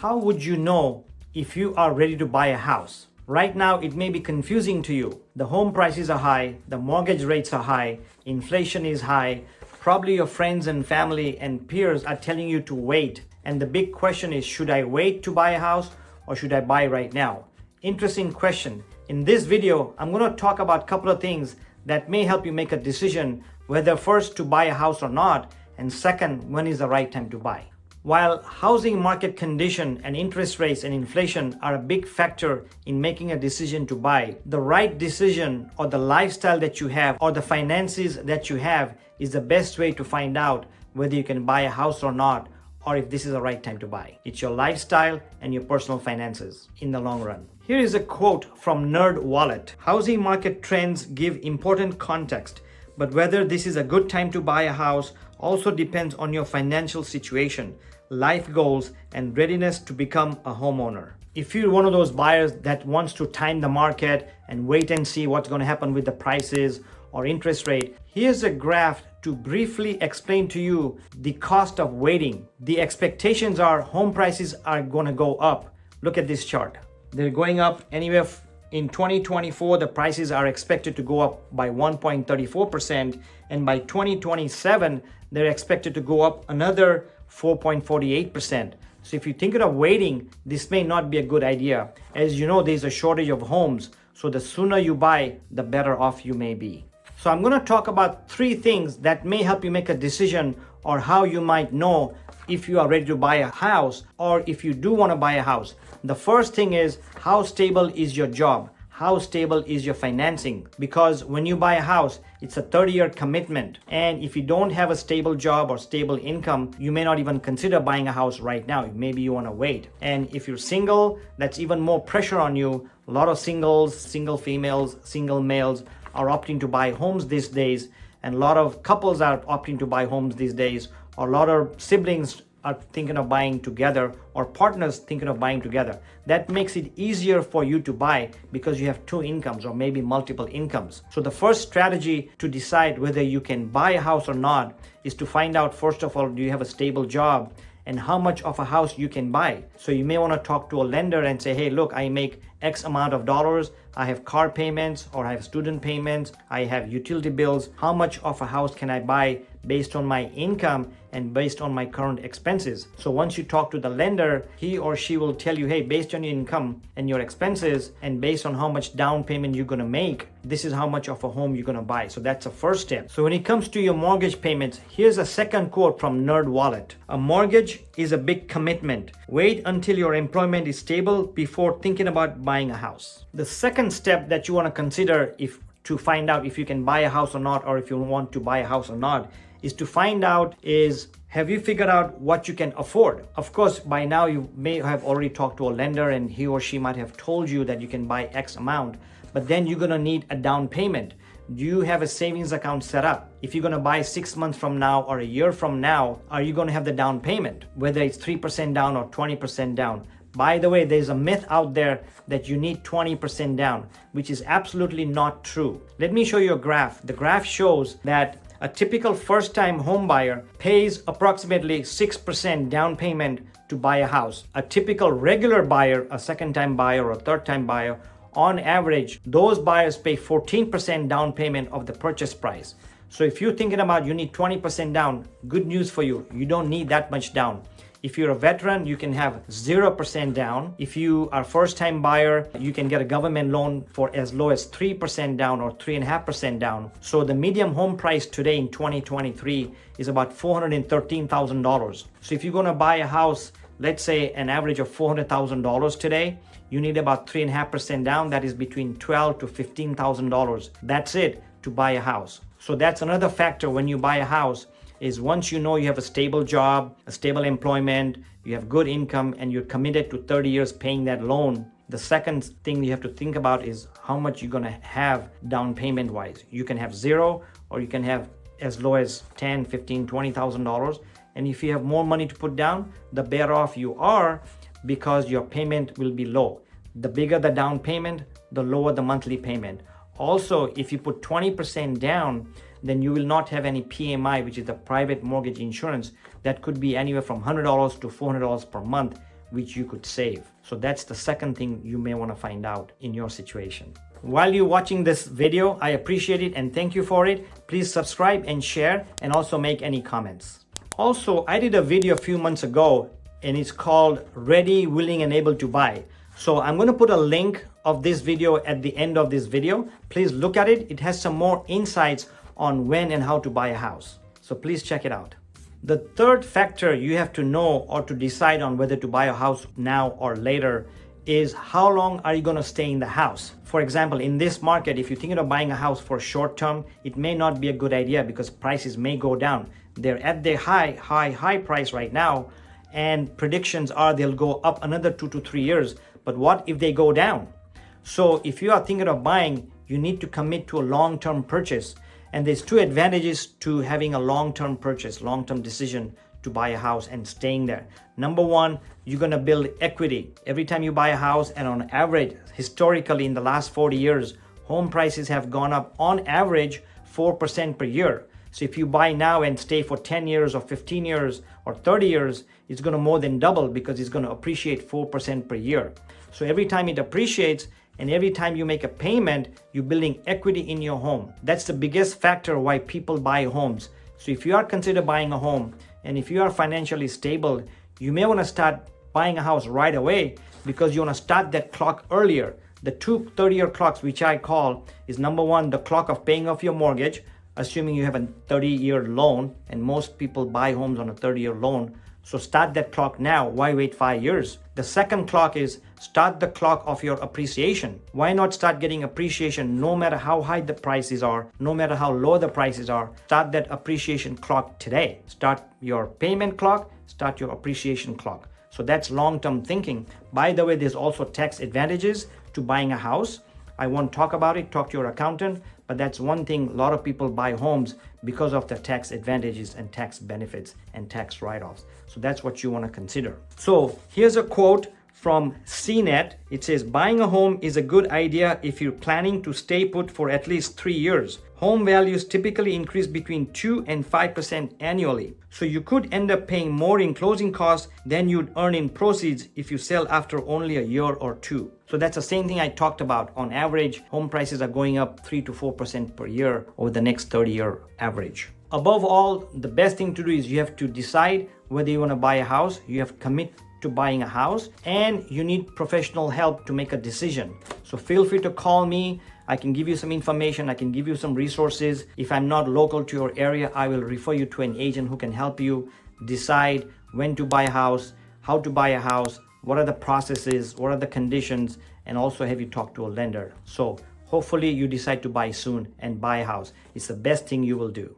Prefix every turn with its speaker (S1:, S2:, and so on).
S1: How would you know if you are ready to buy a house? Right now, it may be confusing to you. The home prices are high, the mortgage rates are high, inflation is high. Probably your friends and family and peers are telling you to wait. And the big question is, should I wait to buy a house or should I buy right now? Interesting question. In this video, I'm going to talk about a couple of things that may help you make a decision whether first to buy a house or not, and second, when is the right time to buy. While housing market condition and interest rates and inflation are a big factor in making a decision to buy, the right decision or the lifestyle that you have or the finances that you have is the best way to find out whether you can buy a house or not, or if this is the right time to buy. It's your lifestyle and your personal finances in the long run. Here is a quote from Nerd Wallet. Housing market trends give important context, but whether this is a good time to buy a house also depends on your financial situation, life goals, and readiness to become a homeowner. If you're one of those buyers that wants to time the market and wait and see what's going to happen with the prices or interest rate, here's a graph to briefly explain to you the cost of waiting. The expectations are home prices are going to go up. Look at this chart. They're going up anywhere in 2024, the prices are expected to go up by 1.34%, and by 2027, they're expected to go up another 4.48%. So if you're thinking of waiting, this may not be a good idea. As you know, there's a shortage of homes, so the sooner you buy, the better off you may be. So I'm going to talk about 3 things that may help you make a decision or how you might know if you are ready to buy a house or if you do want to buy a house. The first thing is, how stable is your job? How stable is your financing? Because when you buy a house, it's a 30-year commitment. And if you don't have a stable job or stable income, you may not even consider buying a house right now. Maybe you want to wait. And if you're single, that's even more pressure on you. A lot of singles, single females, single males are opting to buy homes these days. And a lot of couples are opting to buy homes these days. Or a lot of siblings are thinking of buying together, or partners thinking of buying together. That makes it easier for you to buy because you have 2 incomes or maybe multiple incomes. So the first strategy to decide whether you can buy a house or not is to find out, first of all, do you have a stable job and how much of a house you can buy. So you may want to talk to a lender and say, hey, look, I make X amount of dollars, I have car payments or I have student payments, I have utility bills. How much of a house can I buy based on my income and based on my current expenses? So once you talk to the lender, he or she will tell you, hey, based on your income and your expenses and based on how much down payment you're going to make, this is how much of a home you're going to buy. So that's the first step. So when it comes to your mortgage payments, here's a second quote from Nerd Wallet. A mortgage is a big commitment. Wait until your employment is stable before thinking about buying a house. The second step that you want to consider to find out if you can buy a house or not, or if you want to buy a house or not, is to find out is, have you figured out what you can afford? Of course, by now you may have already talked to a lender and he or she might have told you that you can buy X amount, but then you're going to need a down payment. Do you have a savings account set up? If you're going to buy 6 months from now or a year from now, are you going to have the down payment? Whether it's 3% down or 20% down. By the way, there's a myth out there that you need 20% down, which is absolutely not true. Let me show you a graph. The graph shows that a typical first-time home buyer pays approximately 6% down payment to buy a house. A typical regular buyer, a second-time buyer or a third-time buyer, on average, those buyers pay 14% down payment of the purchase price. So if you're thinking about you need 20% down, good news for you. You don't need that much down. If you're a veteran, you can have 0% down. If you are a first-time buyer, you can get a government loan for as low as 3% down or 3.5% down. So the median home price today in 2023 is about $413,000. So if you're going to buy a house, let's say an average of $400,000 today, you need about 3.5% down. That is between $12,000 to $15,000. That's it to buy a house. So that's another factor when you buy a house, is once you know you have a stable job, a stable employment, you have good income, and you're committed to 30 years paying that loan, the second thing you have to think about is how much you're going to have down payment wise. You can have 0, or you can have as low as $10,000, $15,000, $20,000. And if you have more money to put down, the better off you are because your payment will be low. The bigger the down payment, the lower the monthly payment. Also, if you put 20% down, then you will not have any PMI, which is the private mortgage insurance. That could be anywhere from $100 to $400 per month, which you could save. So that's the second thing you may want to find out in your situation. While you're watching this video, I appreciate it and thank you for it. Please subscribe and share, and also make any comments. Also, I did a video a few months ago and it's called Ready, Willing and Able to Buy. So I'm going to put a link of this video at the end of this video. Please look at it. It has some more insights on when and how to buy a house. So please check it out. The third factor you have to know or to decide on whether to buy a house now or later is how long are you going to stay in the house. For example, in this market, if you're thinking of buying a house for short term, it may not be a good idea because prices may go down. They're at their high price right now, and predictions are they'll go up another 2 to 3 years. But what if they go down? So if you are thinking of buying, you need to commit to a long-term purchase. And there's two advantages to having a long-term purchase, long-term decision to buy a house and staying there. Number one, you're going to build equity. Every time you buy a house, and on average, historically in the last 40 years, home prices have gone up on average 4% per year. So if you buy now and stay for 10 years or 15 years or 30 years, it's going to more than double because it's going to appreciate 4% per year. So every time it appreciates and every time you make a payment, you're building equity in your home. That's the biggest factor why people buy homes. So if you are consider buying a home and if you are financially stable, you may want to start buying a house right away because you want to start that clock earlier. The two 30-year clocks, which I call, is number one, the clock of paying off your mortgage, assuming you have a 30-year loan, and most people buy homes on a 30-year loan. So start that clock now. Why wait 5 years? The second clock is start the clock of your appreciation. Why not start getting appreciation no matter how high the prices are, no matter how low the prices are? Start that appreciation clock today. Start your payment clock, start your appreciation clock. So that's long-term thinking. By the way, there's also tax advantages to buying a house. I won't talk about it, talk to your accountant, but that's one thing. A lot of people buy homes because of the tax advantages and tax benefits and tax write-offs. So that's what you want to consider. So here's a quote from CNET. It says, buying a home is a good idea if you're planning to stay put for at least 3 years. Home values typically increase between 2 and 5% annually. So you could end up paying more in closing costs than you'd earn in proceeds if you sell after only a year or two. So that's the same thing I talked about. On average, home prices are going up 3 to 4% per year over the next 30-year average. Above all, the best thing to do is you have to decide whether you want to buy a house. You have to commit to buying a house, and you need professional help to make a decision. So feel free to call me. I can give you some information. I can give you some resources. If I'm not local to your area, I will refer you to an agent who can help you decide when to buy a house, how to buy a house, what are the processes, what are the conditions, and also have you talk to a lender. So hopefully you decide to buy soon and buy a house. It's the best thing you will do.